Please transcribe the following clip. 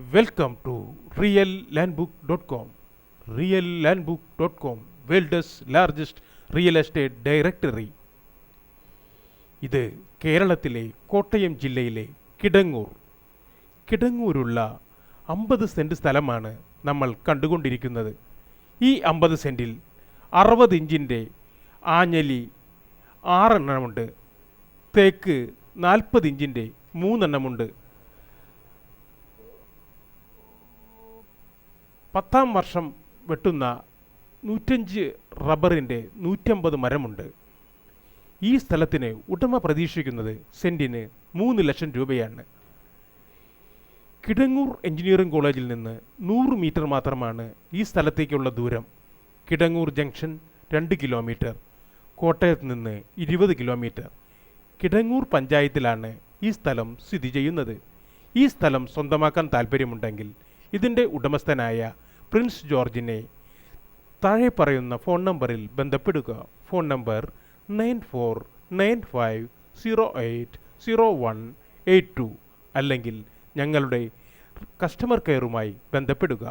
Welcome to reallandbook.com. reallandbook.com, world's largest real estate directory. ഇത് കേരളത്തിലെ കോട്ടയം ജില്ലയിലെ കിടങ്ങൂരുള്ള 50 സെൻറ്റ് സ്ഥലമാണ് നമ്മൾ കണ്ടുകൊണ്ടിരിക്കുന്നത്. ഈ 50 സെൻറ്റിൽ 60 ഇഞ്ചിൻ്റെ ആഞ്ഞലി 6 എണ്ണമുണ്ട്. തേക്ക് 40 ഇഞ്ചിൻ്റെ 3 എണ്ണമുണ്ട്. 10-ാം വർഷം വെട്ടുന്ന 105 റബ്ബറിൻ്റെ 150 മരമുണ്ട്. ഈ സ്ഥലത്തിന് ഉടമ പ്രതീക്ഷിക്കുന്നത് സെൻറ്റിന് 3 ലക്ഷം രൂപയാണ്. കിടങ്ങൂർ എഞ്ചിനീയറിംഗ് കോളേജിൽ നിന്ന് 100 മീറ്റർ മാത്രമാണ് ഈ സ്ഥലത്തേക്കുള്ള ദൂരം. കിടങ്ങൂർ ജംഗ്ഷൻ 2 കിലോമീറ്റർ, കോട്ടയത്ത് നിന്ന് 20 കിലോമീറ്റർ. കിടങ്ങൂർ പഞ്ചായത്തിലാണ് ഈ സ്ഥലം സ്ഥിതി ചെയ്യുന്നത്. ഈ സ്ഥലം സ്വന്തമാക്കാൻ താൽപ്പര്യമുണ്ടെങ്കിൽ ഇതിൻ്റെ ഉടമസ്ഥനായ പ്രിൻസ് ജോർജിനെ താഴെ പറയുന്ന ഫോൺ നമ്പറിൽ ബന്ധപ്പെടുക. ഫോൺ നമ്പർ 9495080182 അല്ലെങ്കിൽ ഞങ്ങളുടെ കസ്റ്റമർ കെയറുമായി ബന്ധപ്പെടുക.